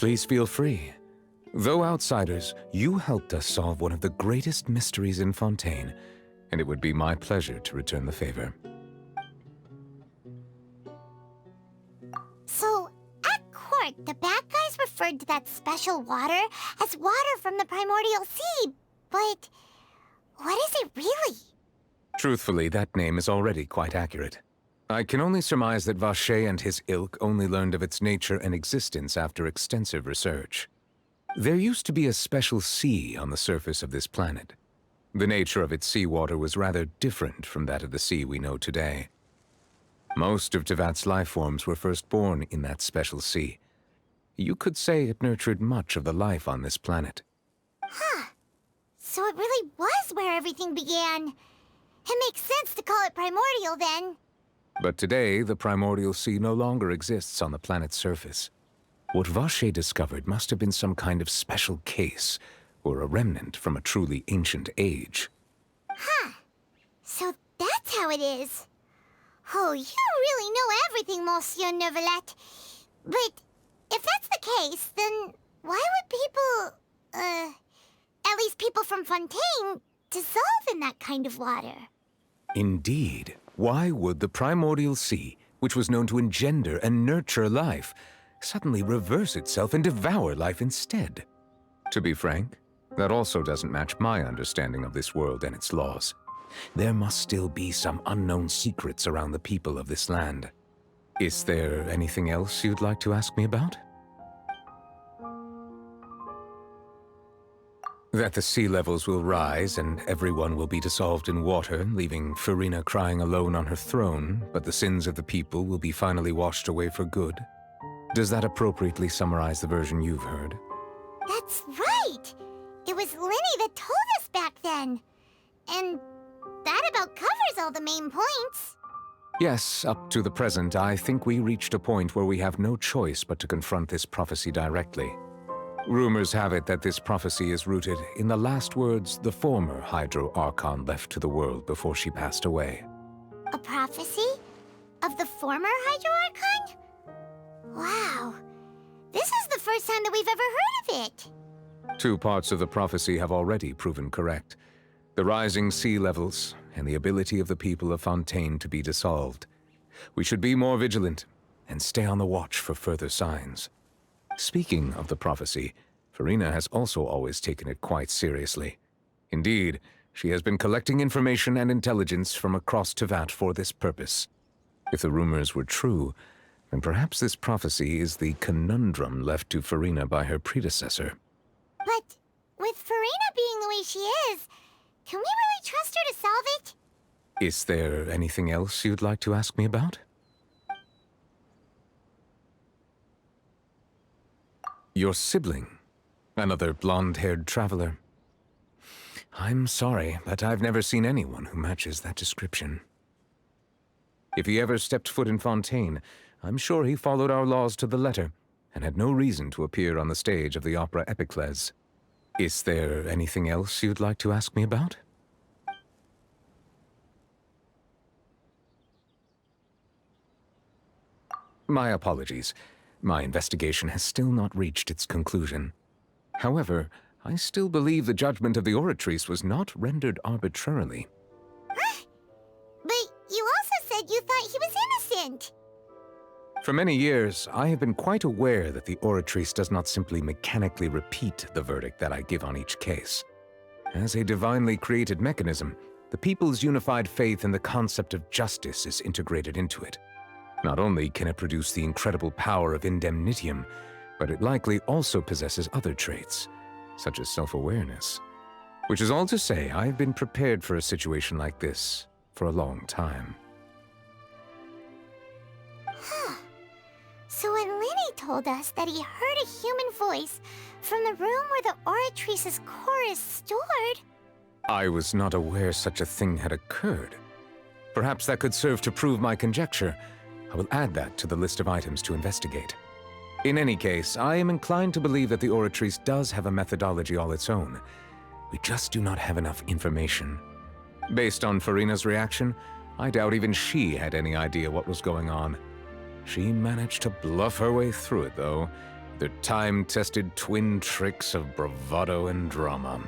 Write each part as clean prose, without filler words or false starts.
Please feel free. Though outsiders, you helped us solve one of the greatest mysteries in Fontaine, and it would be my pleasure to return the favor. So, at court, the bad guys referred to that special water as water from the primordial sea, but what is it really? Truthfully, that name is already quite accurate. I can only surmise that Vacher and his ilk only learned of its nature and existence after extensive research. There used to be a special sea on the surface of this planet. The nature of its seawater was rather different from that of the sea we know today. Most of Tevat's life forms were first born in that special sea. You could say it nurtured much of the life on this planet. Huh. So it really was where everything began. It makes sense to call it primordial then. But today, the primordial sea no longer exists on the planet's surface. What Vacher discovered must have been some kind of special case, or a remnant from a truly ancient age. Huh. So that's how it is. Oh, you really know everything, Monsieur Neuvillette. But if that's the case, then why would people, at least people from Fontaine, dissolve in that kind of water? Indeed. Why would the primordial sea, which was known to engender and nurture life, suddenly reverse itself and devour life instead? To be frank, that also doesn't match my understanding of this world and its laws. There must still be some unknown secrets around the people of this land. Is there anything else you'd like to ask me about? That the sea levels will rise and everyone will be dissolved in water, leaving Furina crying alone on her throne, but the sins of the people will be finally washed away for good. Does that appropriately summarize the version you've heard? That's right! It was Linny that told us back then. And that about covers all the main points. Yes, up to the present, I think we reached a point where we have no choice but to confront this prophecy directly. Rumors have it that this prophecy is rooted in the last words the former Hydro Archon left to the world before she passed away. A prophecy? Of the former Hydro Archon? Wow. This is the first time that we've ever heard of it. Two parts of the prophecy have already proven correct. The rising sea levels and the ability of the people of Fontaine to be dissolved. We should be more vigilant and stay on the watch for further signs. Speaking of the prophecy, Furina has also always taken it quite seriously. Indeed, she has been collecting information and intelligence from across Tevat for this purpose. If the rumors were true, then perhaps this prophecy is the conundrum left to Furina by her predecessor. But with Furina being the way she is, can we really trust her to solve it? Is there anything else you'd like to ask me about? Your sibling, another blonde-haired traveler. I'm sorry, but I've never seen anyone who matches that description. If he ever stepped foot in Fontaine, I'm sure he followed our laws to the letter and had no reason to appear on the stage of the opera Epiclese. Is there anything else you'd like to ask me about? My apologies. My investigation has still not reached its conclusion. However, I still believe the judgment of the Oratrice was not rendered arbitrarily. Huh? But you also said you thought he was innocent. For many years, I have been quite aware that the Oratrice does not simply mechanically repeat the verdict that I give on each case. As a divinely created mechanism, the people's unified faith in the concept of justice is integrated into it. Not only can it produce the incredible power of indemnitium, but it likely also possesses other traits, such as self-awareness. Which is all to say, I have been prepared for a situation like this for a long time. Huh. So when Linny told us that he heard a human voice from the room where the Oratrice's core is stored... I was not aware such a thing had occurred. Perhaps that could serve to prove my conjecture. I will add that to the list of items to investigate. In any case, I am inclined to believe that the Oratrice does have a methodology all its own. We just do not have enough information. Based on Furina's reaction, I doubt even she had any idea what was going on. She managed to bluff her way through it, though, with Their time-tested twin tricks of bravado and drama.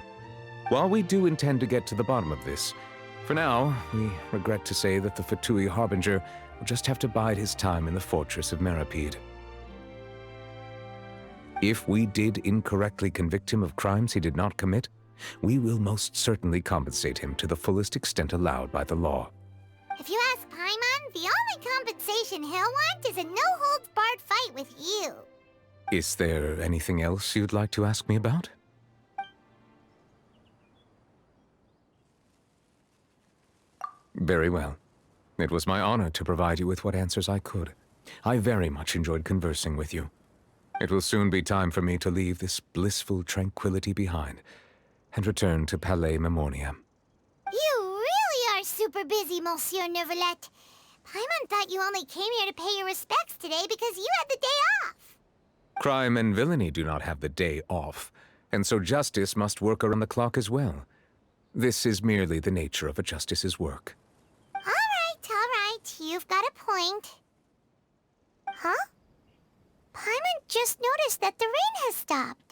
While we do intend to get to the bottom of this, for now, we regret to say that the Fatui Harbinger will just have to bide his time in the fortress of Meripede. If we did incorrectly convict him of crimes he did not commit, we will most certainly compensate him to the fullest extent allowed by the law. If you ask Paimon, the only compensation he'll want is a no-holds-barred fight with you. Is there anything else you'd like to ask me about? Very well. It was my honor to provide you with what answers I could. I very much enjoyed conversing with you. It will soon be time for me to leave this blissful tranquility behind and return to Palais Memornia. You really are super busy, Monsieur Neuvillette. Paimon thought you only came here to pay your respects today because you had the day off. Crime and villainy do not have the day off, and so justice must work around the clock as well. This is merely the nature of a justice's work. All right. You've got a point. Huh? Paimon just noticed that the rain has stopped.